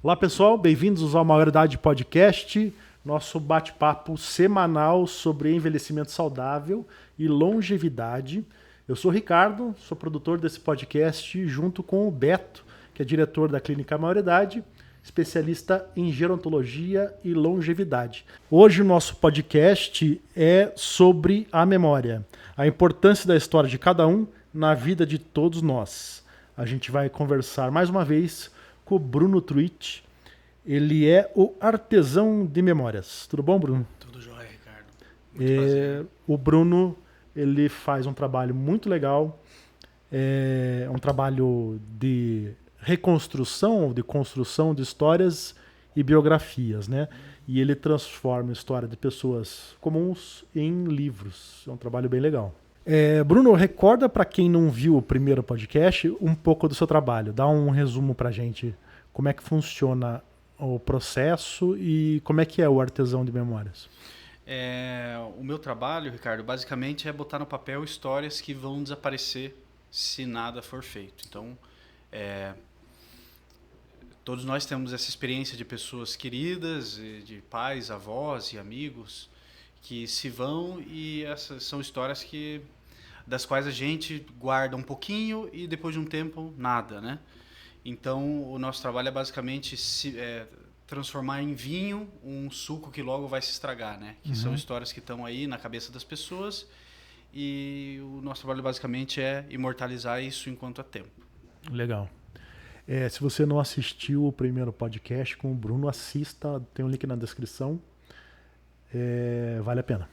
Olá pessoal, bem-vindos ao Maioridade Podcast, nosso bate-papo semanal sobre envelhecimento saudável e longevidade. Eu sou o Ricardo, sou produtor desse podcast junto com o Beto, que é diretor da Clínica Maioridade, especialista em gerontologia e longevidade. Hoje o nosso podcast é sobre a memória, a importância da história de cada um na vida de todos nós. A gente vai conversar mais uma vez com o Bruno Truitt. Ele é o artesão de memórias. Tudo bom, Bruno? Tudo jóia, Ricardo. Muito prazer. O Bruno, ele faz um trabalho muito legal. É um trabalho de reconstrução, de construção de histórias e biografias, né? E ele transforma a história de pessoas comuns em livros. É um trabalho bem legal. Bruno, recorda para quem não viu o primeiro podcast um pouco do seu trabalho. Dá um resumo para a gente. Como é que funciona o processo e como é que é o artesão de memórias? O meu trabalho, Ricardo, basicamente é botar no papel histórias que vão desaparecer se nada for feito. Então, todos nós temos essa experiência de pessoas queridas, de pais, avós e amigos que se vão, e essas são histórias das quais a gente guarda um pouquinho e depois de um tempo nada, né? Então o nosso trabalho é basicamente transformar em vinho um suco que logo vai se estragar, né? Que são histórias que estão aí na cabeça das pessoas, e o nosso trabalho basicamente é imortalizar isso enquanto há tempo. Legal. Se você não assistiu o primeiro podcast com o Bruno, assista, tem um link na descrição. Vale a pena.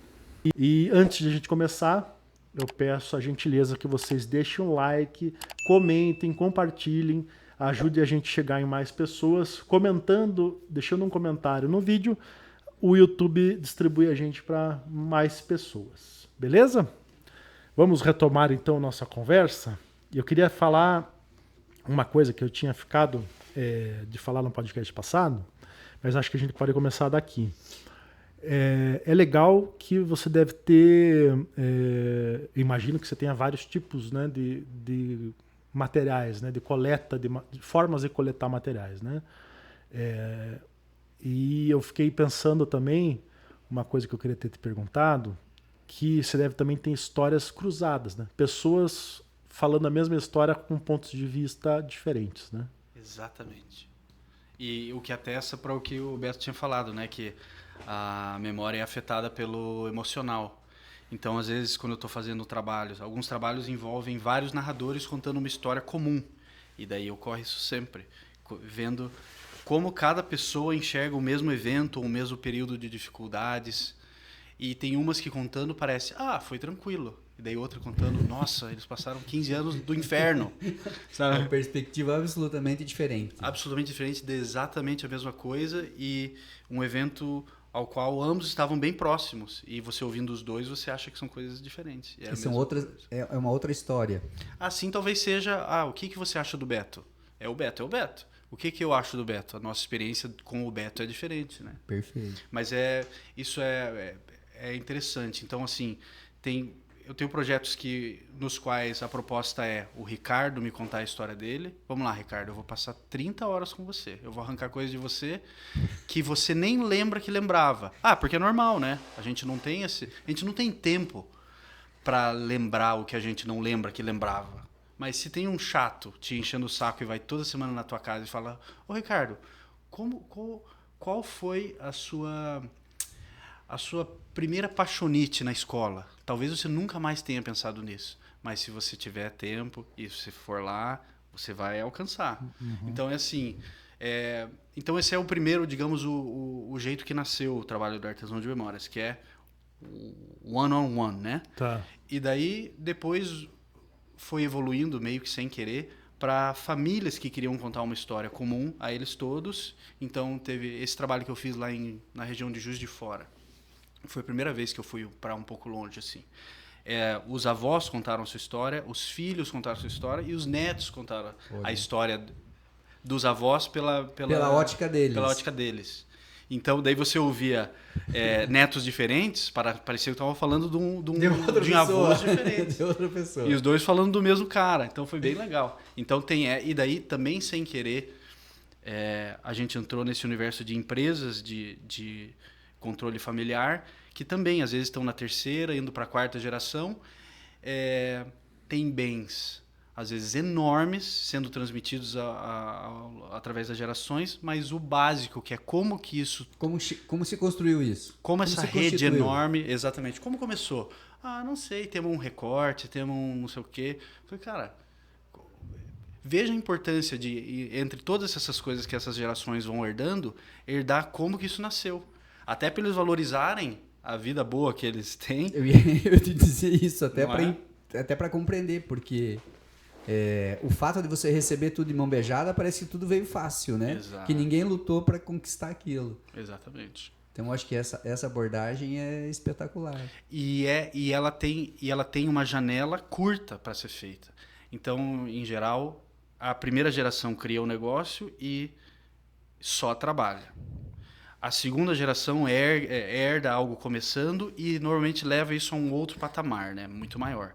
E antes de a gente começar, eu peço a gentileza que vocês deixem um like, comentem, compartilhem, ajude a gente a chegar em mais pessoas, comentando, deixando um comentário no vídeo. O YouTube distribui a gente para mais pessoas. Beleza? Vamos retomar então nossa conversa. Eu queria falar uma coisa que eu tinha ficado de falar no podcast passado, mas acho que a gente pode começar daqui. É legal que você deve ter, imagino que você tenha vários tipos, né, de materiais, né, de coleta, de formas de coletar materiais, né? E eu fiquei pensando também, uma coisa que eu queria ter te perguntado, que você deve também ter histórias cruzadas, né? Pessoas falando a mesma história com pontos de vista diferentes, né? Exatamente. E o que atesta para o que o Beto tinha falado, né, que a memória é afetada pelo emocional. Então, às vezes, quando eu estou fazendo trabalhos, alguns trabalhos envolvem vários narradores contando uma história comum. E daí ocorre isso sempre, vendo como cada pessoa enxerga o mesmo evento, o mesmo período de dificuldades. E tem umas que contando parece, foi tranquilo. E daí outra contando, nossa, eles passaram 15 anos do inferno. Sabe? Uma perspectiva absolutamente diferente. Absolutamente diferente, de exatamente a mesma coisa, e um evento ao qual ambos estavam bem próximos. E você ouvindo os dois, você acha que são coisas diferentes. É uma outra história. Assim talvez seja, o que você acha do Beto? É o Beto. O que eu acho do Beto? A nossa experiência com o Beto é diferente, né? Perfeito. Mas isso é interessante. Então, assim, eu tenho projetos nos quais a proposta é o Ricardo me contar a história dele. Vamos lá, Ricardo, eu vou passar 30 horas com você. Eu vou arrancar coisas de você que você nem lembra que lembrava. Porque é normal, né? A gente não tem tempo para lembrar o que a gente não lembra que lembrava. Mas se tem um chato te enchendo o saco e vai toda semana na tua casa e fala, ô Ricardo, qual foi a sua primeira paixonite na escola? Talvez você nunca mais tenha pensado nisso, mas se você tiver tempo e se for lá, você vai alcançar. Então então esse é o primeiro, digamos, o jeito que nasceu o trabalho do artesão de memórias, que é o one-on-one, né? Tá. E daí depois foi evoluindo meio que sem querer para famílias que queriam contar uma história comum a eles todos. Então teve esse trabalho que eu fiz lá na região de Juiz de Fora. Foi a primeira vez que eu fui para um pouco longe, assim. Os avós contaram sua história, os filhos contaram sua história e os netos contaram a história dos avós pela ótica deles. Pela ótica deles. Então, daí você ouvia netos diferentes, parecia que estavam falando de avós diferentes. De outra pessoa. E os dois falando do mesmo cara. Então, foi bem legal. Então, e daí também sem querer, A gente entrou nesse universo de empresas de controle familiar, que também às vezes estão na terceira, indo para a quarta geração. Tem bens, às vezes enormes, sendo transmitidos através das gerações, mas o básico, que é como que isso... Como se construiu isso? Como essa se rede constituiu? enorme, exatamente. Como começou? Não sei, temos um recorte, temos um não sei o quê. Falei, cara, veja a importância de, entre todas essas coisas que essas gerações vão herdar como que isso nasceu. Até para eles valorizarem a vida boa que eles têm. Eu ia te dizer isso, até Não para compreender, porque o fato de você receber tudo de mão beijada, parece que tudo veio fácil, né? Exato. Que ninguém lutou para conquistar aquilo. Exatamente. Então, eu acho que essa abordagem é espetacular. E ela tem uma janela curta para ser feita. Então, em geral, a primeira geração cria o negócio e só trabalha. A segunda geração herda algo começando e normalmente leva isso a um outro patamar, né? Muito maior.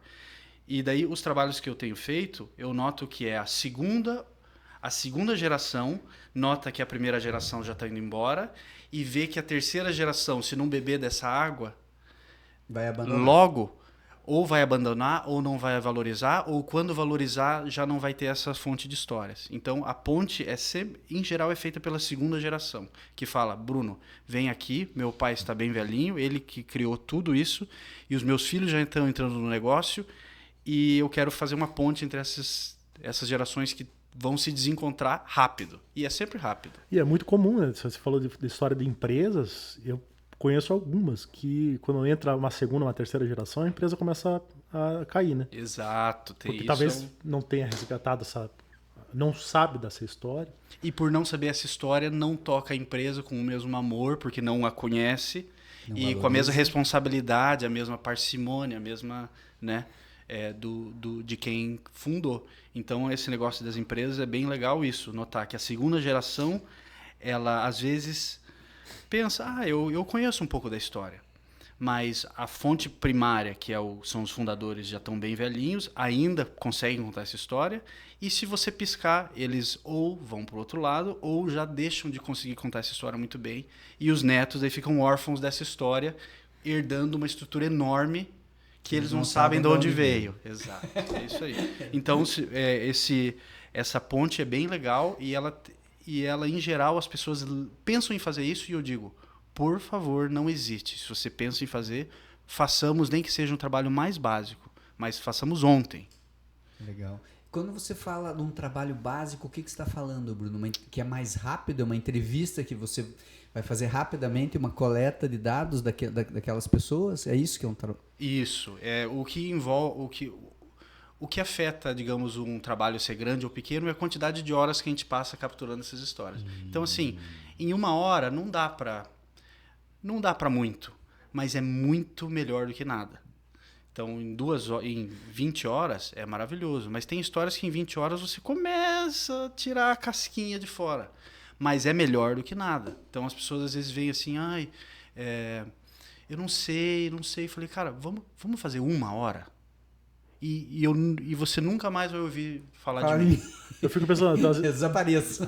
E daí, os trabalhos que eu tenho feito, eu noto que a segunda geração nota que a primeira geração já está indo embora e vê que a terceira geração, se não beber dessa água, Vai abandonar. logo ou vai abandonar ou não vai valorizar, ou quando valorizar já não vai ter essa fonte de histórias. Então a ponte em geral é feita pela segunda geração, que fala: Bruno, vem aqui, meu pai está bem velhinho, ele que criou tudo isso, e os meus filhos já estão entrando no negócio, e eu quero fazer uma ponte entre essas gerações que vão se desencontrar rápido. E é sempre rápido. E é muito comum, né? Você falou de história de empresas, eu conheço algumas que quando entra uma segunda, uma terceira geração, a empresa começa a cair, né? Exato. Porque talvez não tenha resgatado não sabe dessa história. E por não saber essa história, não toca a empresa com o mesmo amor, porque não a conhece, Não e valoriza. com a mesma responsabilidade, a mesma parcimônia, a mesma, né, de quem fundou. Então, esse negócio das empresas é bem legal isso, notar que a segunda geração, ela às vezes pensa, eu conheço um pouco da história, mas a fonte primária, que são os fundadores, já estão bem velhinhos, ainda conseguem contar essa história, e se você piscar, eles ou vão para o outro lado, ou já deixam de conseguir contar essa história muito bem, e os netos aí ficam órfãos dessa história, herdando uma estrutura enorme que eles não sabem de onde veio. Exato, é isso aí. Então, essa ponte é bem legal, e ela, em geral, as pessoas pensam em fazer isso, e eu digo, por favor, não hesite. Se você pensa em fazer, façamos, nem que seja um trabalho mais básico, mas façamos ontem. Legal. Quando você fala de um trabalho básico, o que você está falando, Bruno? Que é mais rápido, é uma entrevista que você vai fazer rapidamente, uma coleta de dados daquelas pessoas? É isso que é um trabalho? Isso. O que envolve... O que afeta, digamos, um trabalho ser grande ou pequeno é a quantidade de horas que a gente passa capturando essas histórias. Então, assim, em 1 hora não dá para muito, mas é muito melhor do que nada. Então, em 20 horas é maravilhoso, mas tem histórias que em 20 horas você começa a tirar a casquinha de fora, mas é melhor do que nada. Então, as pessoas às vezes veem assim, eu não sei. Falei, cara, vamos fazer 1 hora? E você nunca mais vai ouvir falar de mim. Eu fico pensando... Eu desapareço.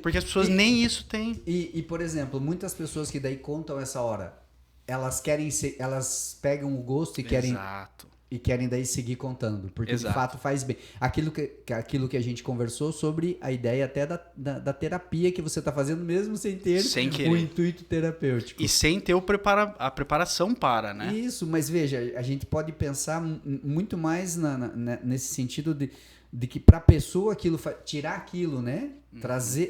Porque as pessoas nem isso têm. E, por exemplo, muitas pessoas que daí contam essa hora, elas pegam o gosto Exato. e querem daí seguir contando, porque Exato. de fato faz bem. Aquilo que a gente conversou sobre a ideia até da terapia que você está fazendo mesmo sem ter o intuito terapêutico. E sem ter a preparação para, né? Isso, mas veja, a gente pode pensar muito mais nesse sentido de que para a pessoa tirar aquilo, né?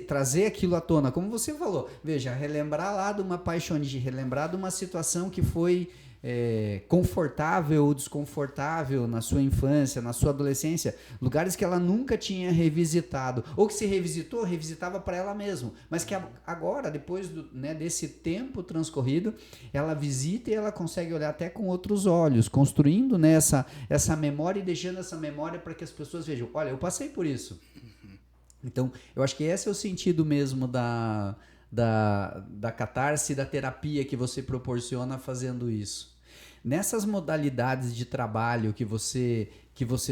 Trazer aquilo à tona, como você falou. Veja, relembrar lá de uma paixonite, relembrar de uma situação que foi confortável ou desconfortável na sua infância, na sua adolescência, lugares que ela nunca tinha revisitado, ou que se revisitava para ela mesma, mas que agora, depois desse tempo transcorrido, ela visita e ela consegue olhar até com outros olhos, construindo essa memória e deixando essa memória para que as pessoas vejam, olha, eu passei por isso. Então, eu acho que esse é o sentido mesmo da catarse, da terapia que você proporciona fazendo isso. Nessas modalidades de trabalho que você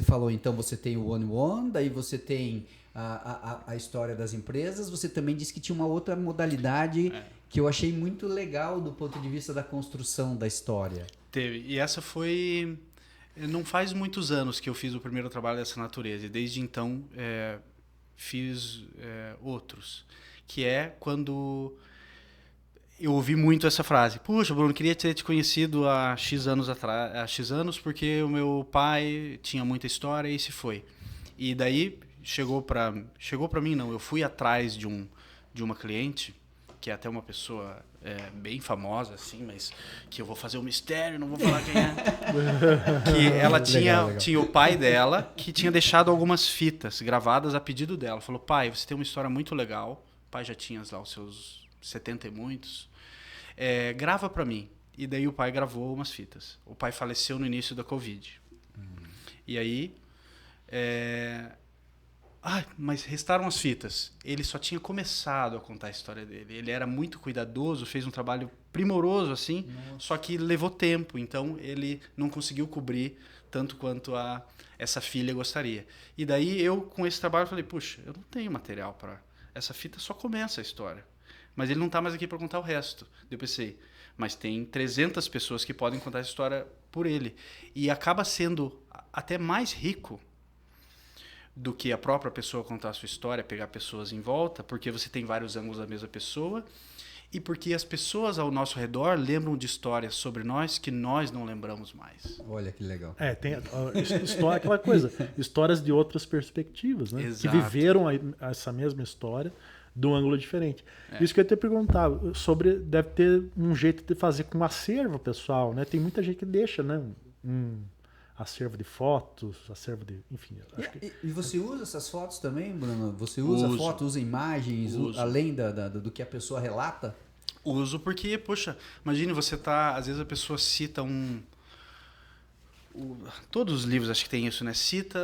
falou, então você tem o one-on-one, daí você tem a história das empresas, você também disse que tinha uma outra modalidade que eu achei muito legal do ponto de vista da construção da história. Teve. E essa foi... Não faz muitos anos que eu fiz o primeiro trabalho dessa natureza. E desde então fiz outros. Que é quando... Eu ouvi muito essa frase. Puxa, Bruno, queria ter te conhecido há X anos atrás, há X anos, porque o meu pai tinha muita história e se foi. E daí chegou para mim, não. Eu fui atrás de uma cliente, que é até uma pessoa bem famosa, assim, mas que eu vou fazer um mistério, não vou falar quem é. Que ela tinha o pai dela, que tinha deixado algumas fitas gravadas a pedido dela. Falou, pai, você tem uma história muito legal. O pai já tinha lá os seus 70 e muitos. Grava pra mim. E daí o pai gravou umas fitas. O pai faleceu no início da Covid. E aí... mas restaram as fitas. Ele só tinha começado a contar a história dele. Ele era muito cuidadoso, fez um trabalho primoroso, assim, só que levou tempo. Então, ele não conseguiu cobrir tanto quanto essa filha gostaria. E daí, eu, com esse trabalho, falei, puxa, eu não tenho material para... Essa fita só começa a história. Mas ele não está mais aqui para contar o resto. Eu pensei, mas tem 300 pessoas que podem contar essa história por ele. E acaba sendo até mais rico do que a própria pessoa contar a sua história, pegar pessoas em volta, porque você tem vários ângulos da mesma pessoa e porque as pessoas ao nosso redor lembram de histórias sobre nós que nós não lembramos mais. Olha que legal. Tem história, aquela coisa, histórias de outras perspectivas, né? Exato. Que viveram essa mesma história de um ângulo diferente. Isso que eu ia te perguntar, deve ter um jeito de fazer com acervo, pessoal, né? Tem muita gente que deixa, né? Acervo de fotos, acervo de... Enfim. E você usa essas fotos também, Bruno? Você usa fotos, usa imagens, além do que a pessoa relata? Uso porque, poxa, imagine você às vezes a pessoa cita todos os livros acho que tem isso, né? Cita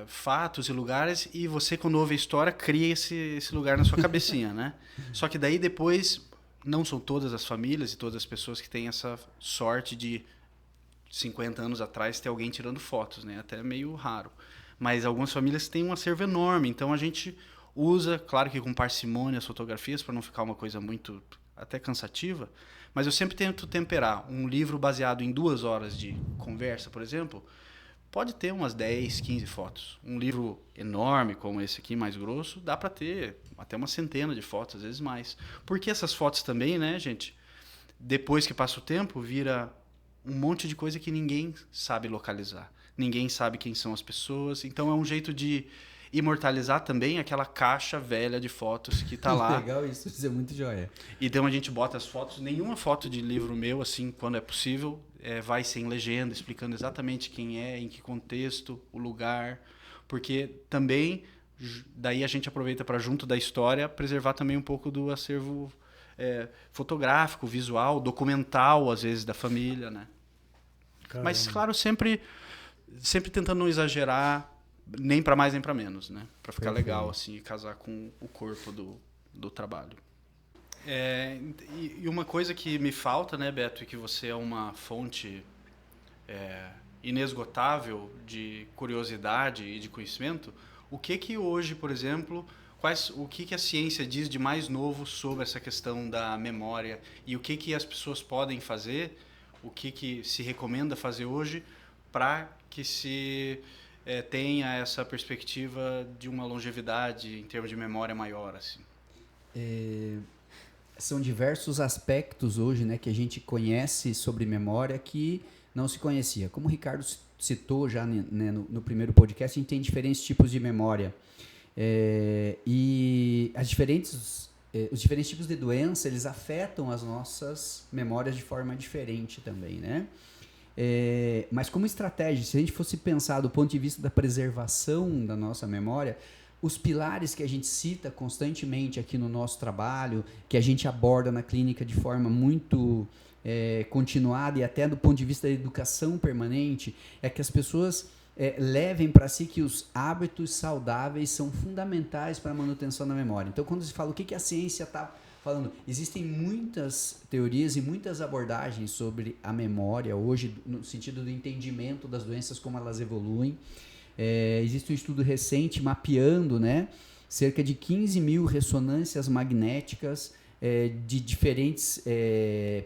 fatos e lugares e você, quando ouve a história, cria esse lugar na sua cabecinha, né? Só que daí depois, não são todas as famílias e todas as pessoas que têm essa sorte de 50 anos atrás ter alguém tirando fotos, né? Até meio raro. Mas algumas famílias têm um acervo enorme, então a gente usa, claro que com parcimônia, as fotografias para não ficar uma coisa muito até cansativa, mas eu sempre tento temperar. Um livro baseado em 2 horas de conversa, por exemplo, pode ter umas 10, 15 fotos. Um livro enorme como esse aqui, mais grosso, dá para ter até uma centena de fotos, às vezes mais. Porque essas fotos também, né, gente, depois que passa o tempo, vira um monte de coisa que ninguém sabe localizar. Ninguém sabe quem são as pessoas. Então é um jeito de imortalizar também aquela caixa velha de fotos que tá lá. Legal isso é muito joia. Então a gente bota as fotos, nenhuma foto de livro meu, assim, quando é possível, vai sem legenda, explicando exatamente quem é, em que contexto, o lugar, porque também, daí a gente aproveita para, junto da história, preservar também um pouco do acervo fotográfico, visual, documental, às vezes, da família, né? Caramba. Mas, claro, sempre tentando não exagerar, nem para mais nem para menos, né? Para ficar legal assim e casar com o corpo do trabalho. E uma coisa que me falta, né, Beto, e que você é uma fonte inesgotável de curiosidade e de conhecimento, o que hoje, por exemplo, o que a ciência diz de mais novo sobre essa questão da memória e o que as pessoas podem fazer, o que se recomenda fazer hoje para que se tenha essa perspectiva de uma longevidade em termos de memória maior, assim. São diversos aspectos hoje, né, que a gente conhece sobre memória que não se conhecia. Como o Ricardo citou já, né, no primeiro podcast, a gente tem diferentes tipos de memória. E os diferentes tipos de doença, eles afetam as nossas memórias de forma diferente também, né? Mas como estratégia, se a gente fosse pensar do ponto de vista da preservação da nossa memória, os pilares que a gente cita constantemente aqui no nosso trabalho, que a gente aborda na clínica de forma muito continuada e até do ponto de vista da educação permanente, é que as pessoas levem para si que os hábitos saudáveis são fundamentais para a manutenção da memória. Então, quando se fala o que a ciência está falando, existem muitas teorias e muitas abordagens sobre a memória hoje, no sentido do entendimento das doenças, como elas evoluem. Existe um estudo recente mapeando, né, cerca de 15 mil ressonâncias magnéticas de diferentes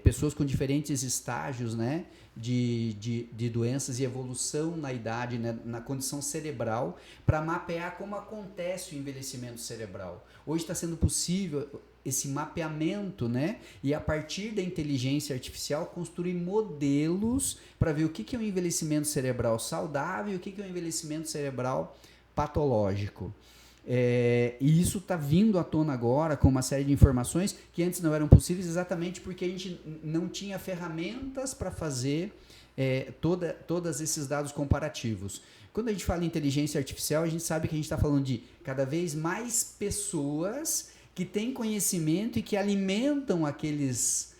pessoas com diferentes estágios, né, de doenças e evolução na idade, né, na condição cerebral, para mapear como acontece o envelhecimento cerebral. Hoje está sendo possível esse mapeamento, né, e a partir da inteligência artificial construir modelos para ver o que é um envelhecimento cerebral saudável e o que é um envelhecimento cerebral patológico. E isso está vindo à tona agora com uma série de informações que antes não eram possíveis, exatamente porque a gente não tinha ferramentas para fazer todos esses dados comparativos. Quando a gente fala em inteligência artificial, a gente sabe que a gente está falando de cada vez mais pessoas que têm conhecimento e que alimentam aqueles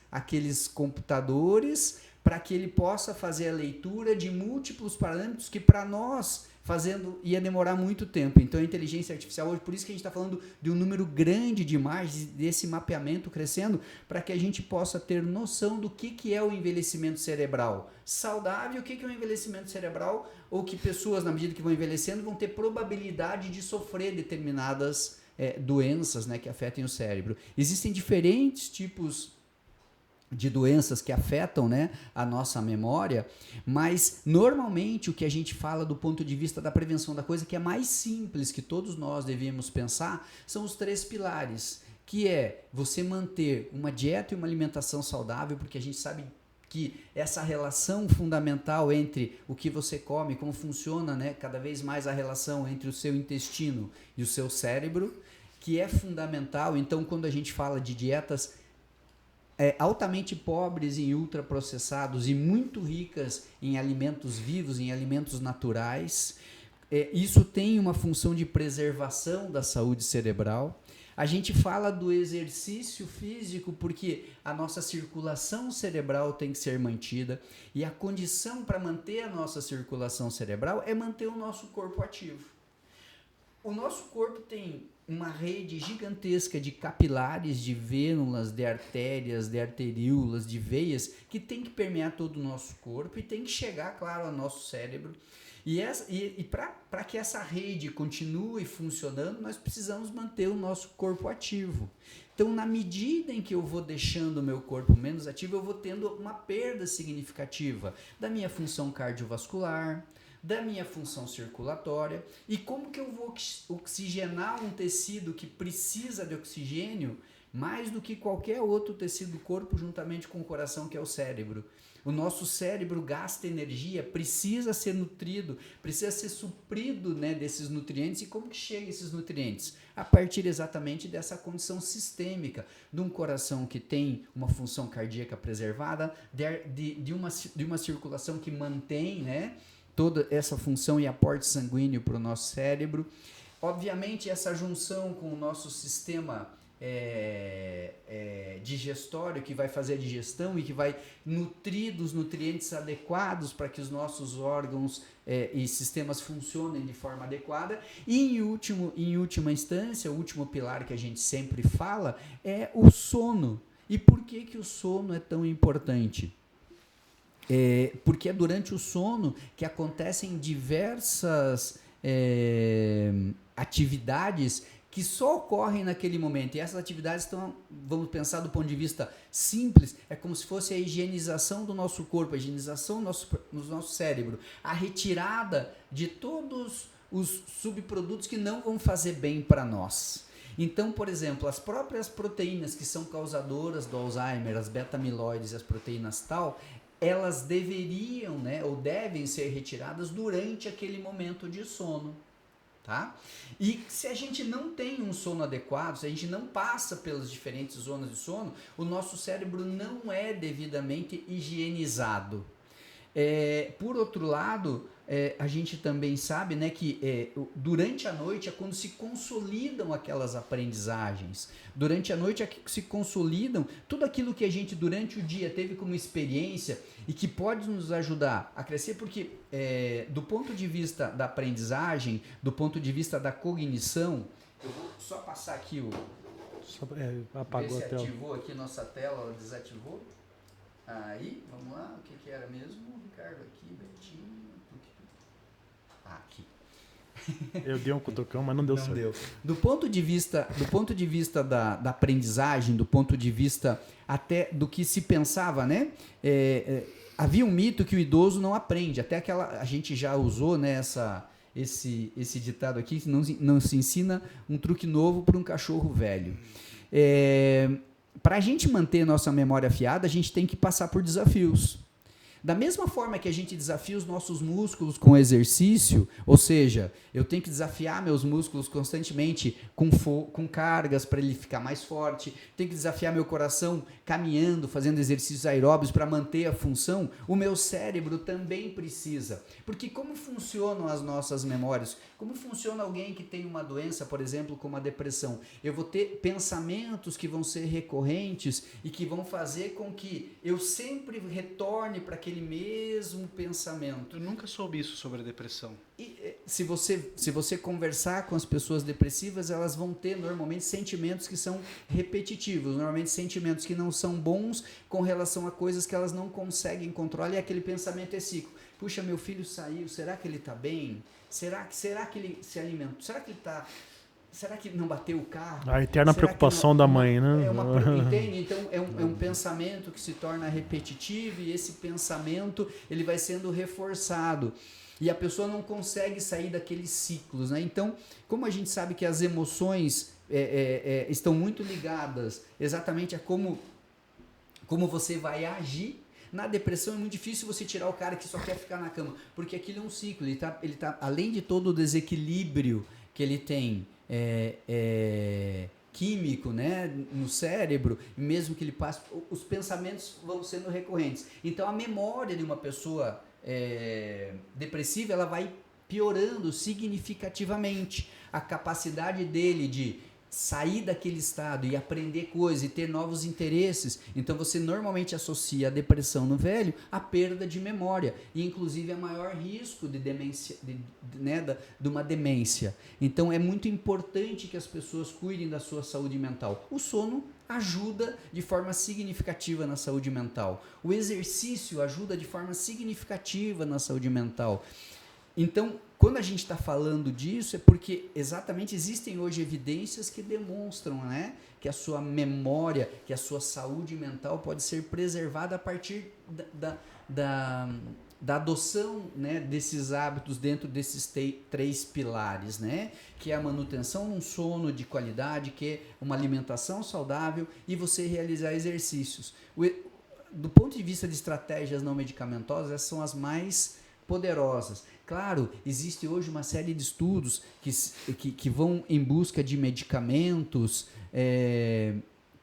computadores para que ele possa fazer a leitura de múltiplos parâmetros que para nós fazendo ia demorar muito tempo. Então a inteligência artificial hoje, por isso que a gente está falando de um número grande de imagens, desse mapeamento crescendo, para que a gente possa ter noção do que é o envelhecimento cerebral saudável, o que é o envelhecimento cerebral, ou que pessoas, na medida que vão envelhecendo, vão ter probabilidade de sofrer determinadas doenças, né, que afetem o cérebro. Existem diferentes tipos de doenças que afetam, né, a nossa memória, mas normalmente o que a gente fala do ponto de vista da prevenção, da coisa que é mais simples, que todos nós devíamos pensar, são os 3 pilares, que é você manter uma dieta e uma alimentação saudável, porque a gente sabe que essa relação fundamental entre o que você come, como funciona, né, cada vez mais a relação entre o seu intestino e o seu cérebro, que é fundamental. Então, quando a gente fala de dietas altamente pobres em ultraprocessados e muito ricas em alimentos vivos, em alimentos naturais, isso tem uma função de preservação da saúde cerebral. A gente fala do exercício físico porque a nossa circulação cerebral tem que ser mantida, e a condição para manter a nossa circulação cerebral é manter o nosso corpo ativo. O nosso corpo tem uma rede gigantesca de capilares, de vênulas, de artérias, de arteríolas, de veias, que tem que permear todo o nosso corpo e tem que chegar, claro, ao nosso cérebro. E para que essa rede continue funcionando, nós precisamos manter o nosso corpo ativo. Então, na medida em que eu vou deixando o meu corpo menos ativo, eu vou tendo uma perda significativa da minha função cardiovascular, da minha função circulatória. E como que eu vou oxigenar um tecido que precisa de oxigênio mais do que qualquer outro tecido do corpo, juntamente com o coração, que é o cérebro? O nosso cérebro gasta energia, precisa ser nutrido, precisa ser suprido, né, desses nutrientes. E como que chegam esses nutrientes? A partir exatamente dessa condição sistêmica, de um coração que tem uma função cardíaca preservada, de uma circulação que mantém, né, toda essa função e aporte sanguíneo para o nosso cérebro. Obviamente, essa junção com o nosso sistema digestório, que vai fazer a digestão e que vai nutrir dos nutrientes adequados para que os nossos órgãos e sistemas funcionem de forma adequada. E, em última instância, o último pilar que a gente sempre fala é o sono. E por que o sono é tão importante? Porque é durante o sono que acontecem diversas atividades que só ocorrem naquele momento. E essas atividades estão, vamos pensar do ponto de vista simples, é como se fosse a higienização do nosso corpo, a higienização do nosso cérebro, a retirada de todos os subprodutos que não vão fazer bem para nós. Então, por exemplo, as próprias proteínas que são causadoras do Alzheimer, as beta-amiloides e as proteínas tal, elas deveriam, né, ou devem ser retiradas durante aquele momento de sono, tá? E se a gente não tem um sono adequado, se a gente não passa pelas diferentes zonas de sono, o nosso cérebro não é devidamente higienizado. Por outro lado, a gente também sabe, né, que durante a noite é quando se consolidam aquelas aprendizagens. Durante a noite é que se consolidam tudo aquilo que a gente durante o dia teve como experiência e que pode nos ajudar a crescer, porque do ponto de vista da aprendizagem, do ponto de vista da cognição, eu vou só passar aqui Apagou Vê a se tela. ativou aqui nossa tela, ela desativou. Aí, vamos lá, o que era mesmo? Ricardo aqui, Betinho. Aqui. Eu dei um cutucão, mas não deu certo. Deu. Do ponto de vista da aprendizagem, do ponto de vista até do que se pensava, né? Havia um mito que o idoso não aprende. Até a gente já usou, né, esse ditado aqui, que não se ensina um truque novo para um cachorro velho. Para a gente manter nossa memória afiada, a gente tem que passar por desafios. Da mesma forma que a gente desafia os nossos músculos com exercício, ou seja, eu tenho que desafiar meus músculos constantemente com cargas para ele ficar mais forte, tenho que desafiar meu coração caminhando, fazendo exercícios aeróbios para manter a função, o meu cérebro também precisa. Porque como funcionam as nossas memórias? Como funciona alguém que tem uma doença, por exemplo, como a depressão? Eu vou ter pensamentos que vão ser recorrentes e que vão fazer com que eu sempre retorne para aquele mesmo pensamento. Eu nunca soube isso sobre a depressão. E se você conversar com as pessoas depressivas, elas vão ter normalmente sentimentos que são repetitivos, normalmente sentimentos que não são bons com relação a coisas que elas não conseguem controlar, e aquele pensamento é cíclico. Puxa, meu filho saiu, será que ele está bem? Será que ele se alimentou? Será que não bateu o carro? A eterna preocupação da mãe, né? Entende? Então, é um pensamento que se torna repetitivo, e esse pensamento ele vai sendo reforçado. E a pessoa não consegue sair daqueles ciclos, né? Então, como a gente sabe que as emoções estão muito ligadas exatamente a como você vai agir, na depressão é muito difícil você tirar o cara que só quer ficar na cama, porque aquilo é um ciclo. Ele tá além de todo o desequilíbrio que ele tem químico, né, no cérebro, mesmo que ele passe, os pensamentos vão sendo recorrentes. Então, a memória de uma pessoa depressiva, ela vai piorando significativamente. A capacidade dele de sair daquele estado e aprender coisas e ter novos interesses. Então você normalmente associa a depressão no velho à perda de memória, e inclusive a maior risco de demência, de uma demência. Então é muito importante que as pessoas cuidem da sua saúde mental. O sono ajuda de forma significativa na saúde mental. O exercício ajuda de forma significativa na saúde mental. Então, quando a gente está falando disso, é porque exatamente existem hoje evidências que demonstram, né, que a sua memória, que a sua saúde mental pode ser preservada a partir da adoção, né, desses hábitos dentro desses três pilares, né, que é a manutenção de um sono de qualidade, que é uma alimentação saudável e você realizar exercícios. Do ponto de vista de estratégias não medicamentosas, essas são as mais poderosas. Claro, existe hoje uma série de estudos que vão em busca de medicamentos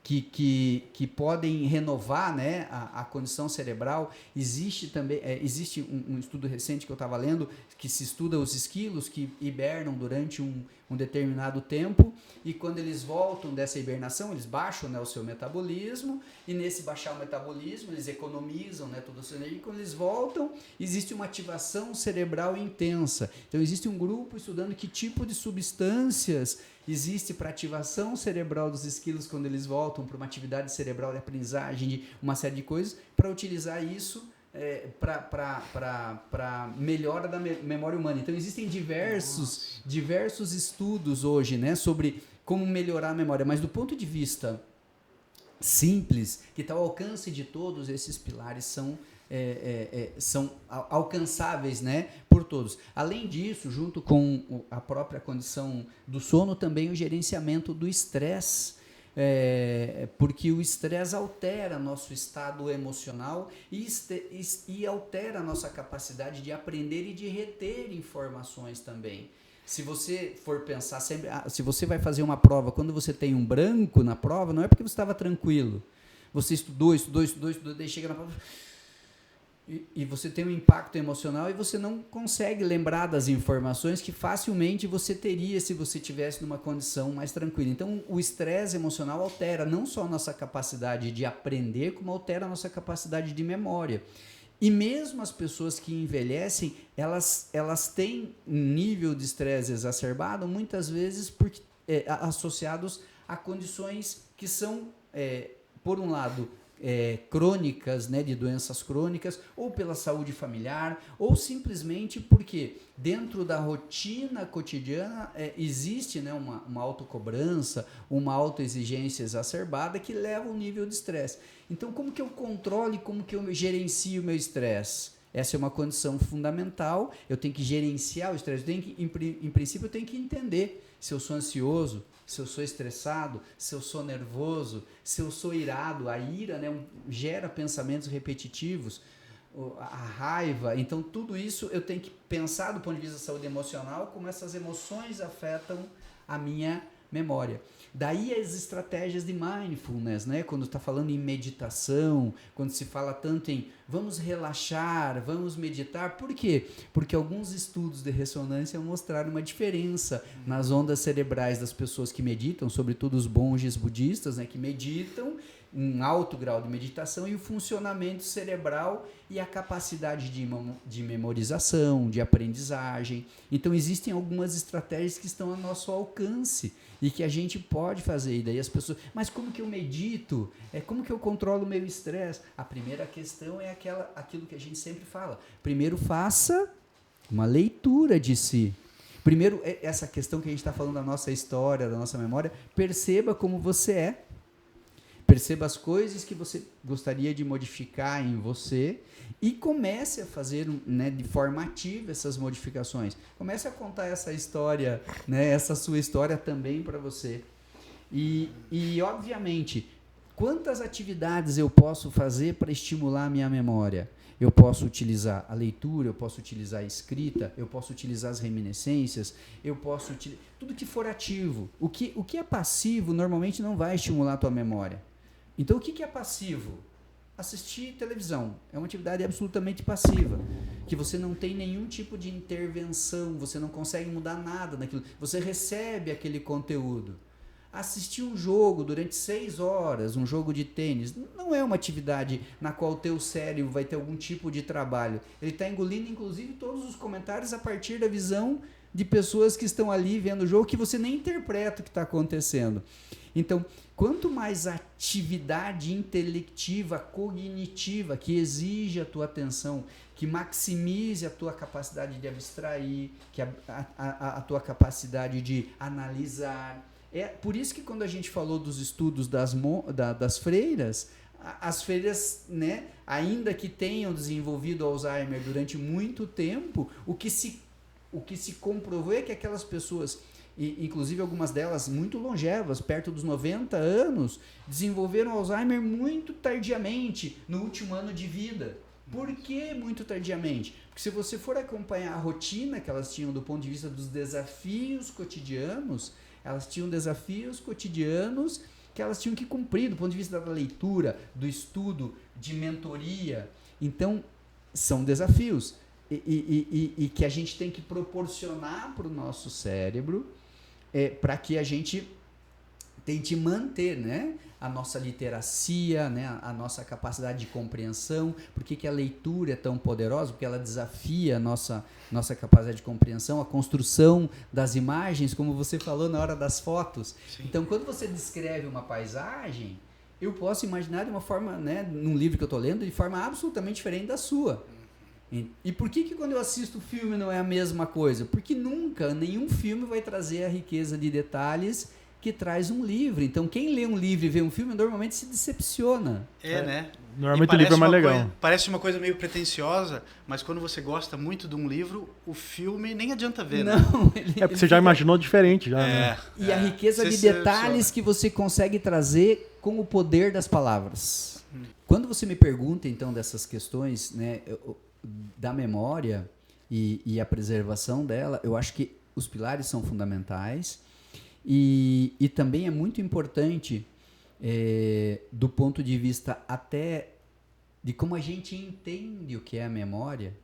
que podem renovar, né, a condição cerebral. Existe também um estudo recente que eu estava lendo, que se estuda os esquilos que hibernam durante um determinado tempo, e quando eles voltam dessa hibernação, eles baixam, né, o seu metabolismo, e nesse baixar o metabolismo eles economizam, né, toda a sua energia, e quando eles voltam existe uma ativação cerebral intensa. Então existe um grupo estudando que tipo de substâncias existe para ativação cerebral dos esquilos quando eles voltam para uma atividade cerebral de aprendizagem, de uma série de coisas, para utilizar isso para melhora da memória humana. Então existem diversos estudos hoje, né, sobre como melhorar a memória, mas do ponto de vista simples, que está ao alcance de todos, esses pilares são alcançáveis, né, por todos. Além disso, junto com a própria condição do sono, também o gerenciamento do estresse, porque o estresse altera nosso estado emocional e altera a nossa capacidade de aprender e de reter informações também. Se você for pensar sempre, se você vai fazer uma prova, quando você tem um branco na prova, não é porque você estava tranquilo. Você estudou, daí chega na prova e você tem um impacto emocional e você não consegue lembrar das informações que facilmente você teria se você estivesse numa condição mais tranquila. Então, o estresse emocional altera não só a nossa capacidade de aprender, como altera a nossa capacidade de memória. E mesmo as pessoas que envelhecem, elas têm um nível de estresse exacerbado, muitas vezes associados a condições que são, por um lado, crônicas, né, de doenças crônicas, ou pela saúde familiar, ou simplesmente porque dentro da rotina cotidiana existe, né, uma autocobrança, uma autoexigência exacerbada que leva ao nível de estresse. Então, como que eu controlo e como que eu gerencio o meu estresse? Essa é uma condição fundamental. Eu tenho que gerenciar o estresse. Em princípio, eu tenho que entender se eu sou ansioso, se eu sou estressado, se eu sou nervoso, se eu sou irado. A ira, né, gera pensamentos repetitivos, a raiva. Então, tudo isso eu tenho que pensar do ponto de vista da saúde emocional, como essas emoções afetam a minha memória. Daí as estratégias de mindfulness, né? Quando está falando em meditação, quando se fala tanto em vamos relaxar, vamos meditar. Por quê? Porque alguns estudos de ressonância mostraram uma diferença nas ondas cerebrais das pessoas que meditam, sobretudo os monges budistas, né? Que meditam, um alto grau de meditação, e o funcionamento cerebral e a capacidade de memorização, de aprendizagem. Então existem algumas estratégias que estão a nosso alcance e que a gente pode fazer. E daí as pessoas, mas como que eu medito? Como que eu controlo o meu estresse? A primeira questão é aquilo que a gente sempre fala. Primeiro faça uma leitura de si. Primeiro, essa questão que a gente está falando da nossa história, da nossa memória, perceba como você é. Perceba as coisas que você gostaria de modificar em você e comece a fazer, né, de forma ativa essas modificações. Comece a contar essa história, né, essa sua história também para você. E, obviamente, quantas atividades eu posso fazer para estimular a minha memória? Eu posso utilizar a leitura, eu posso utilizar a escrita, eu posso utilizar as reminiscências, eu posso utilizar tudo que for ativo. O que é passivo normalmente não vai estimular a tua memória. Então, o que é passivo? Assistir televisão é uma atividade absolutamente passiva, que você não tem nenhum tipo de intervenção, você não consegue mudar nada naquilo, você recebe aquele conteúdo. Assistir um jogo durante 6 horas, um jogo de tênis, não é uma atividade na qual o teu cérebro vai ter algum tipo de trabalho. Ele está engolindo, inclusive, todos os comentários a partir da visão de pessoas que estão ali vendo o jogo, que você nem interpreta o que está acontecendo. Então, quanto mais atividade intelectiva, cognitiva, que exige a tua atenção, que maximize a tua capacidade de abstrair, que a tua capacidade de analisar. É por isso que quando a gente falou dos estudos das freiras, as freiras, né, ainda que tenham desenvolvido Alzheimer durante muito tempo, o que se comprovou é que aquelas pessoas, inclusive algumas delas muito longevas, perto dos 90 anos, desenvolveram Alzheimer muito tardiamente, no último ano de vida. Por que muito tardiamente? Porque se você for acompanhar a rotina que elas tinham do ponto de vista dos desafios cotidianos, elas tinham desafios cotidianos que elas tinham que cumprir do ponto de vista da leitura, do estudo, de mentoria. Então, são desafios e que a gente tem que proporcionar para o nosso cérebro para que a gente tente manter, né, a nossa literacia, né, a nossa capacidade de compreensão. Por que a leitura é tão poderosa? Porque ela desafia a nossa capacidade de compreensão, a construção das imagens, como você falou na hora das fotos. Sim. Então, quando você descreve uma paisagem, eu posso imaginar de uma forma, né, num livro que eu estou lendo, de forma absolutamente diferente da sua. E por que quando eu assisto filme não é a mesma coisa? Porque nunca, nenhum filme vai trazer a riqueza de detalhes que traz um livro. Então, quem lê um livro e vê um filme, normalmente se decepciona. Né? Normalmente o livro é mais legal. Parece uma coisa meio pretensiosa, mas quando você gosta muito de um livro, o filme nem adianta ver, né? Não, porque você já imaginou diferente, já, né? E a riqueza de detalhes que você consegue trazer com o poder das palavras. Quando você me pergunta, então, dessas questões, né, da memória e a preservação dela, eu acho que os pilares são fundamentais. E também é muito importante do ponto de vista até de como a gente entende o que é a memória,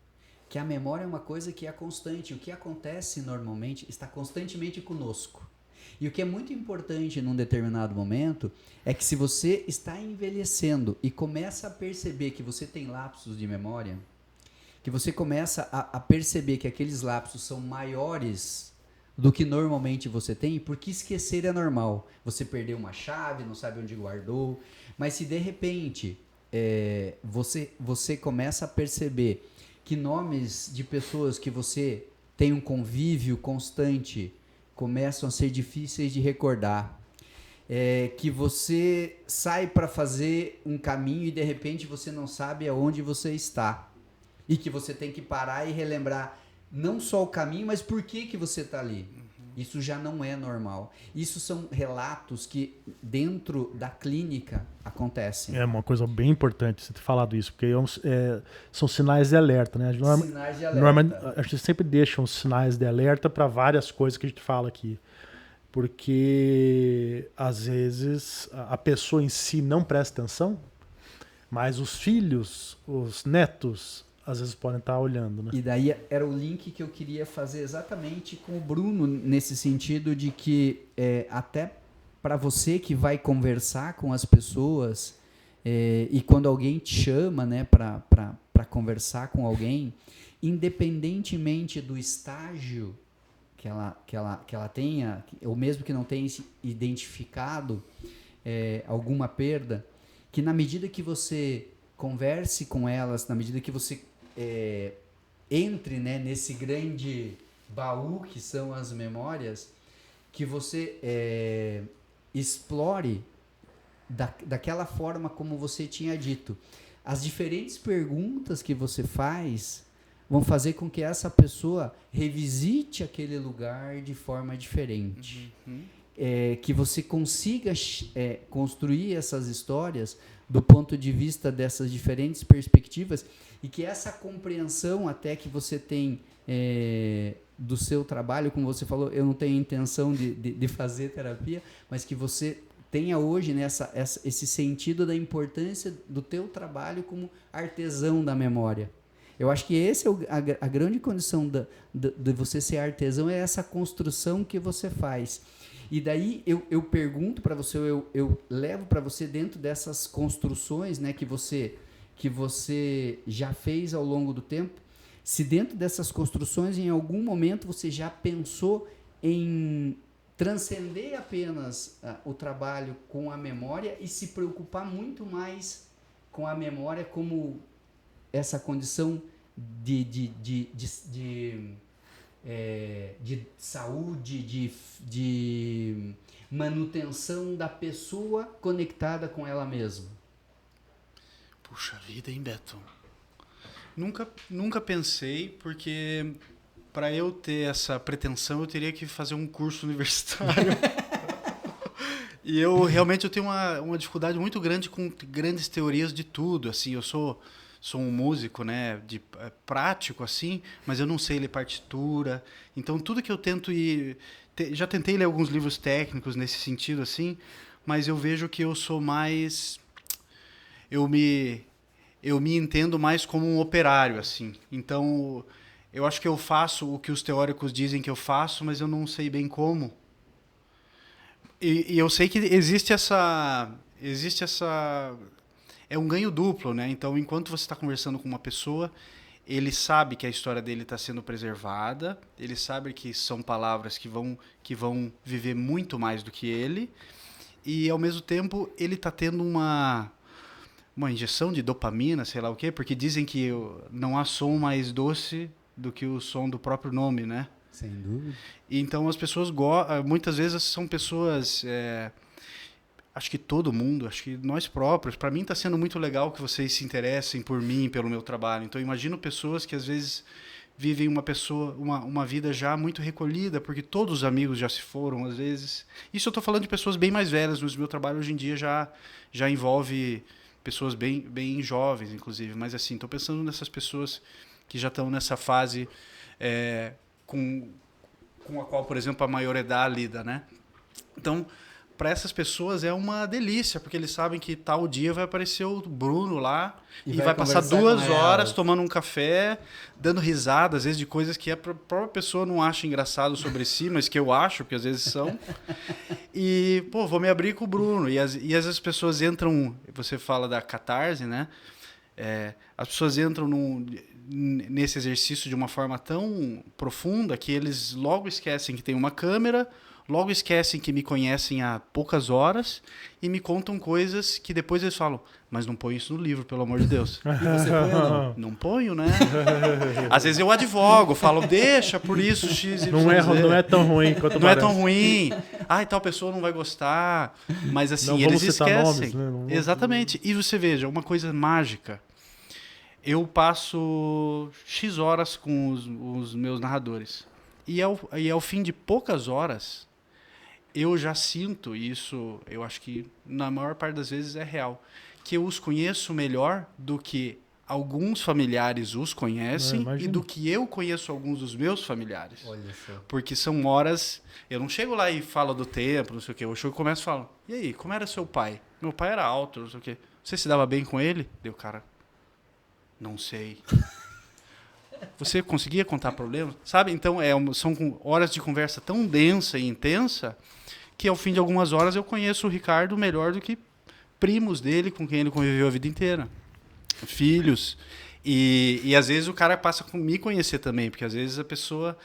que a memória é uma coisa que é constante. O que acontece normalmente está constantemente conosco. E o que é muito importante num determinado momento é que se você está envelhecendo e começa a perceber que você tem lapsos de memória, que você começa a perceber que aqueles lapsos são maiores do que normalmente você tem, porque esquecer é normal. Você perdeu uma chave, não sabe onde guardou, mas se de repente você começa a perceber que nomes de pessoas que você tem um convívio constante começam a ser difíceis de recordar, que você sai para fazer um caminho e de repente você não sabe aonde você está, e que você tem que parar e relembrar não só o caminho, mas por que você está ali. Isso já não é normal. Isso são relatos que dentro da clínica acontecem. É uma coisa bem importante você ter falado isso, porque são sinais de alerta, né? Sinais de alerta. Normalmente a gente sempre deixa uns sinais de alerta para várias coisas que a gente fala aqui. Porque às vezes a pessoa em si não presta atenção, mas os filhos, os netos, às vezes podem estar olhando, né? E daí era o link que eu queria fazer exatamente com o Bruno, nesse sentido de que até para você que vai conversar com as pessoas, e quando alguém te chama, né, para conversar com alguém, independentemente do estágio que ela tenha, ou mesmo que não tenha identificado alguma perda, que na medida que você converse com elas, na medida que você entre, né, nesse grande baú que são as memórias, que você explore daquela forma como você tinha dito. As diferentes perguntas que você faz vão fazer com que essa pessoa revisite aquele lugar de forma diferente. Que você consiga construir essas histórias do ponto de vista dessas diferentes perspectivas, e que essa compreensão até que você tem do seu trabalho, como você falou, eu não tenho intenção de fazer terapia, mas que você tenha hoje, né, esse sentido da importância do teu trabalho como artesão da memória. Eu acho que esse a grande condição de você ser artesão, é essa construção que você faz. E daí eu pergunto para você, eu levo para você dentro dessas construções, né, que você já fez ao longo do tempo, se dentro dessas construções em algum momento você já pensou em transcender apenas o trabalho com a memória e se preocupar muito mais com a memória como essa condição de saúde, de manutenção da pessoa conectada com ela mesma. Puxa vida, hein, Beto? Nunca pensei, porque para eu ter essa pretensão eu teria que fazer um curso universitário. E eu tenho uma dificuldade muito grande com grandes teorias de tudo. Assim, eu sou um músico, né, prático, assim, mas eu não sei ler partitura. Então, tudo que eu tento já tentei ler alguns livros técnicos nesse sentido, assim, mas eu vejo que eu sou mais... Eu me entendo mais como um operário, assim. Então, eu acho que eu faço o que os teóricos dizem que eu faço, mas eu não sei bem como. E eu sei que existe essa... É um ganho duplo, né? Então, enquanto você está conversando com uma pessoa, ele sabe que a história dele está sendo preservada, ele sabe que são palavras que vão viver muito mais do que ele, e, ao mesmo tempo, ele está tendo uma injeção de dopamina, sei lá o quê, porque dizem que não há som mais doce do que o som do próprio nome, né? Sem dúvida. Então, as pessoas muitas vezes são pessoas... acho que todo mundo, acho que nós próprios, para mim está sendo muito legal que vocês se interessem por mim, pelo meu trabalho. Então, eu imagino pessoas que às vezes vivem uma vida já muito recolhida, porque todos os amigos já se foram, às vezes. Isso eu estou falando de pessoas bem mais velhas, mas o meu trabalho hoje em dia já envolve pessoas bem jovens, inclusive. Mas, assim, estou pensando nessas pessoas que já estão nessa fase com a qual, por exemplo, a maioridade lida, né? Então, para essas pessoas é uma delícia, porque eles sabem que tal dia vai aparecer o Bruno lá e vai passar 2 horas tomando um café, dando risada, às vezes, de coisas que a própria pessoa não acha engraçado sobre si, mas que eu acho, porque às vezes são. E, vou me abrir com o Bruno. E às vezes as pessoas entram... Você fala da catarse, né? As pessoas entram nesse exercício de uma forma tão profunda que eles logo esquecem que tem uma câmera, logo esquecem que me conhecem há poucas horas e me contam coisas que depois eles falam, mas não põe isso no livro, pelo amor de Deus. E você põe ou não? Não ponho, né? Às vezes eu advogo, falo, deixa por isso, X, Y, Não é tão ruim quanto não é parece. tão ruim. Ai, tal pessoa não vai gostar. Mas assim, Não eles vamos citar esquecem. nomes, né? Não vamos- Exatamente. E você veja, uma coisa mágica. Eu passo X horas com os meus narradores. E ao fim de poucas horas, eu já sinto isso, eu acho que na maior parte das vezes é real, que eu os conheço melhor do que alguns familiares os conhecem e imagino. do que eu conheço alguns dos meus familiares. Olha só. Porque são horas. Eu não chego lá e falo do tempo, não sei o quê. Eu chego e começo e falo: e aí, como era seu pai? Meu pai era alto, não sei o quê. Você se dava bem com ele? Deu, cara. Não sei. Você conseguia contar problemas? Sabe? Então, são horas de conversa tão densa e intensa que ao fim de algumas horas eu conheço o Ricardo melhor do que primos dele com quem ele conviveu a vida inteira. Filhos. E às vezes o cara passa a me conhecer também, porque às vezes a pessoa...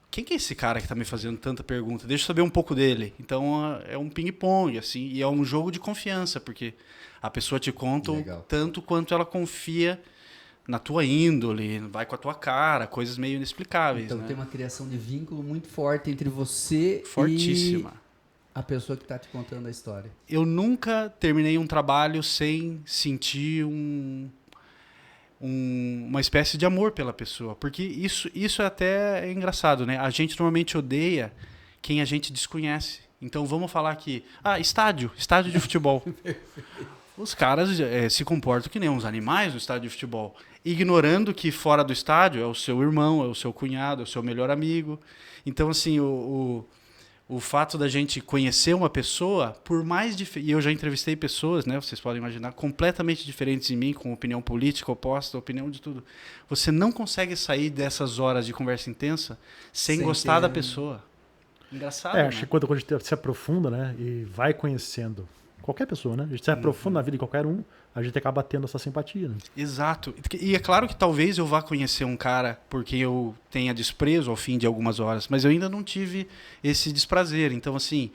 Quem que é esse cara que está me fazendo tanta pergunta? Deixa eu saber um pouco dele. Então é um ping-pong, assim, e é um jogo de confiança, porque a pessoa te conta Legal. tanto quanto ela confia na tua índole, vai com a tua cara, coisas meio inexplicáveis. Então né? tem uma criação de vínculo muito forte entre você Fortíssima. e a pessoa que está te contando a história. Eu nunca terminei um trabalho sem sentir uma espécie de amor pela pessoa. Porque isso até é engraçado, né? A gente normalmente odeia quem a gente desconhece. Então vamos falar aqui. Estádio de futebol. Os caras se comportam que nem uns animais no estádio de futebol. Ignorando que fora do estádio é o seu irmão, é o seu cunhado, é o seu melhor amigo. Então, assim, o fato da gente conhecer uma pessoa, por mais e eu já entrevistei pessoas, né, vocês podem imaginar, completamente diferentes de mim, com opinião política oposta, opinião de tudo. Você não consegue sair dessas horas de conversa intensa sem gostar da pessoa. Engraçado, né? Acho que quando a gente se aprofunda, né, e vai conhecendo qualquer pessoa, né, a gente se aprofunda na vida de qualquer um, a gente acaba tendo essa simpatia, né? Exato. E é claro que talvez eu vá conhecer um cara por quem eu tenha desprezo ao fim de algumas horas, mas eu ainda não tive esse desprazer. Então, assim,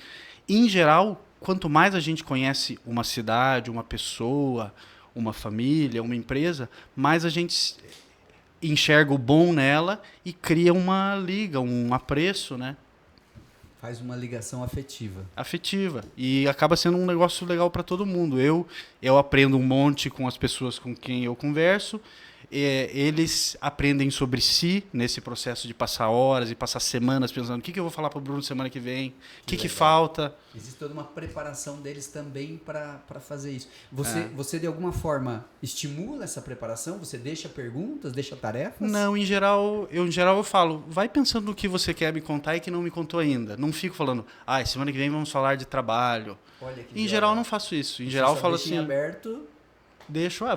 em geral, quanto mais a gente conhece uma cidade, uma pessoa, uma família, uma empresa, mais a gente enxerga o bom nela e cria uma liga, um apreço, né? Faz uma ligação afetiva. Afetiva. E acaba sendo um negócio legal para todo mundo. Eu aprendo um monte com as pessoas com quem eu converso. Eles aprendem sobre si nesse processo de passar horas e passar semanas pensando o que eu vou falar para o Bruno semana que vem, o que falta. Existe toda uma preparação deles também para fazer isso. Você, de alguma forma, estimula essa preparação? Você deixa perguntas, deixa tarefas? Não, em geral eu falo, vai pensando no que você quer me contar e que não me contou ainda. Não fico falando, semana que vem vamos falar de trabalho. Olha que Em geral não faço isso. Em geral eu falo assim, aberto,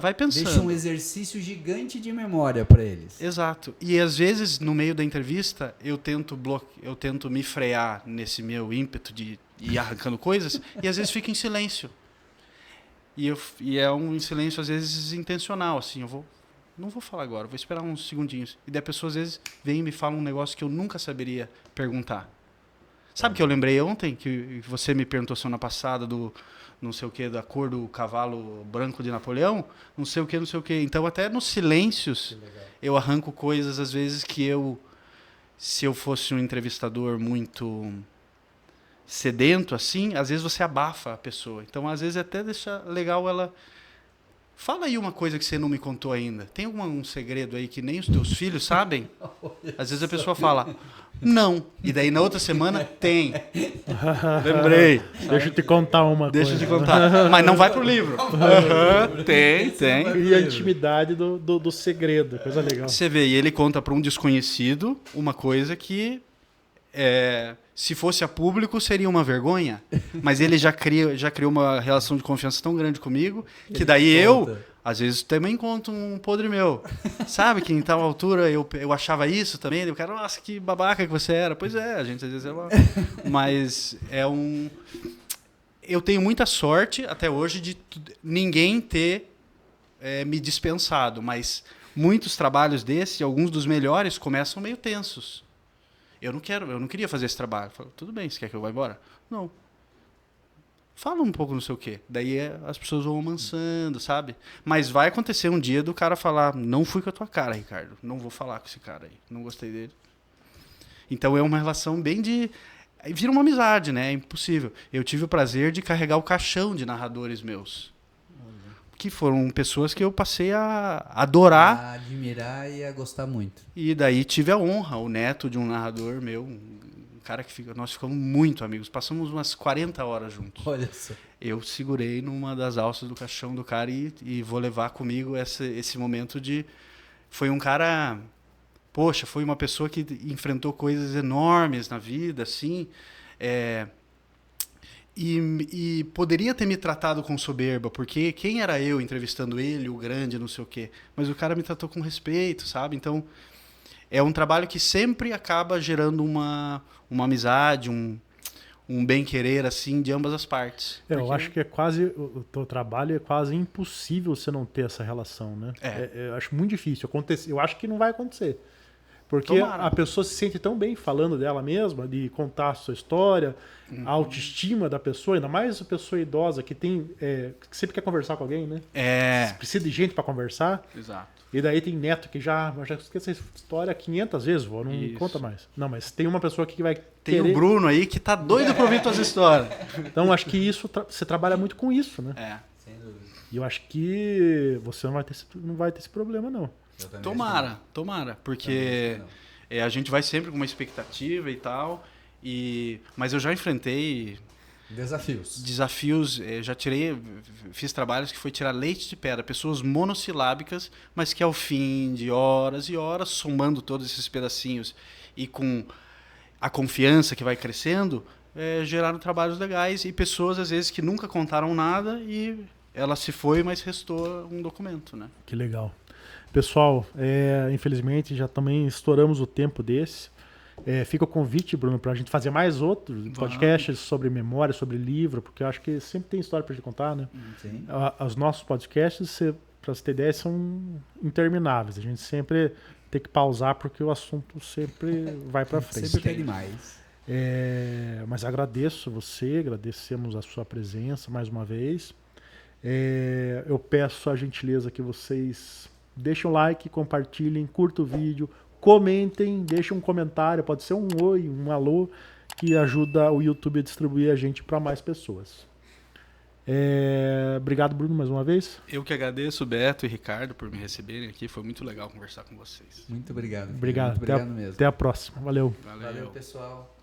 vai pensando. deixa um exercício gigante de memória para eles. Exato. E às vezes, no meio da entrevista, eu tento me frear nesse meu ímpeto de ir arrancando coisas, e às vezes fico em silêncio. E é um silêncio, às vezes, intencional, assim, não vou falar agora, vou esperar uns segundinhos. E daí a pessoa, às vezes, vem e me fala um negócio que eu nunca saberia perguntar. Sabe o que eu lembrei ontem, que você me perguntou semana passada do não sei o que, da cor do cavalo branco de Napoleão? Não sei o que. Então, até nos silêncios, eu arranco coisas, às vezes, que se eu fosse um entrevistador muito sedento, assim, às vezes você abafa a pessoa. Então, às vezes, até deixa legal ela... Fala aí uma coisa que você não me contou ainda. Tem um segredo aí que nem os teus filhos sabem? Às vezes a pessoa fala, não. E daí na outra semana, tem. Lembrei. Deixa eu te contar uma Deixa eu coisa. te contar. Mas não vai pro livro. Tem. E a intimidade do segredo, coisa legal. Você vê, e ele conta para um desconhecido uma coisa que... se fosse a público, seria uma vergonha. Mas ele já criou uma relação de confiança tão grande comigo, que daí eu, às vezes, também conto um podre meu. Sabe que em tal altura eu achava isso também? Eu quero, nossa, que babaca que você era. Pois é, a gente às vezes é uma... Mas eu tenho muita sorte, até hoje, de ninguém ter me dispensado. Mas muitos trabalhos desses, alguns dos melhores, começam meio tensos. Eu não queria fazer esse trabalho. Eu falo, tudo bem, você quer que eu vá embora? Não. Fala um pouco não sei o quê. Daí as pessoas vão amansando, sabe? Mas vai acontecer um dia do cara falar, não fui com a tua cara, Ricardo. Não vou falar com esse cara aí. Não gostei dele. Então é uma relação bem de... Vira uma amizade, né? É impossível. Eu tive o prazer de carregar o caixão de narradores meus. Que foram pessoas que eu passei a adorar. A admirar e a gostar muito. E daí tive a honra, o neto de um narrador meu, um cara que nós ficamos muito amigos. Passamos umas 40 horas juntos. Olha só. Eu segurei numa das alças do caixão do cara e vou levar comigo esse momento de... Foi um cara... Poxa, foi uma pessoa que enfrentou coisas enormes na vida, assim. E poderia ter me tratado com soberba, porque quem era eu entrevistando ele, o grande, não sei o quê. Mas o cara me tratou com respeito, sabe? Então, é um trabalho que sempre acaba gerando uma amizade, um bem-querer, assim, de ambas as partes. Eu acho que o teu trabalho é quase impossível você não ter essa relação, né? Eu acho muito difícil acontecer. Eu acho que não vai acontecer. Porque a pessoa se sente tão bem falando dela mesma, de contar a sua história, a autoestima da pessoa, ainda mais a pessoa idosa que tem que sempre quer conversar com alguém, né? Precisa de gente para conversar. Exato. E daí tem neto que já esquece essa história 500 vezes, vó, não conta mais. Não, mas tem uma pessoa aqui que vai Tem querer... o Bruno aí que tá doido pra ouvir tuas histórias. Então acho que isso você trabalha muito com isso, né? Sem dúvida. E eu acho que você não vai ter esse problema, não. Tomara, porque a gente vai sempre com uma expectativa e tal, mas eu já enfrentei desafios, fiz trabalhos que foi tirar leite de pedra, pessoas monossilábicas, mas que ao fim de horas e horas, somando todos esses pedacinhos e com a confiança que vai crescendo, geraram trabalhos legais e pessoas às vezes que nunca contaram nada e ela se foi, mas restou um documento, né? Que legal. Pessoal, infelizmente já também estouramos o tempo desse. Fica o convite, Bruno, para a gente fazer mais outros podcasts sobre memória, sobre livro, porque eu acho que sempre tem história para gente contar, né? Sim. Os nossos podcasts, para você ter ideia, são intermináveis. A gente sempre tem que pausar porque o assunto sempre vai para frente. Sempre tem demais. Mas agradecemos a sua presença mais uma vez. Eu peço a gentileza que vocês... Deixem um like, compartilhem, curtam o vídeo, comentem, deixem um comentário, pode ser um oi, um alô, que ajuda o YouTube a distribuir a gente para mais pessoas. Obrigado, Bruno, mais uma vez. Eu que agradeço, Beto e Ricardo, por me receberem aqui. Foi muito legal conversar com vocês. Muito obrigado. Obrigado. Muito obrigado mesmo. Até a próxima. Valeu. Valeu, pessoal.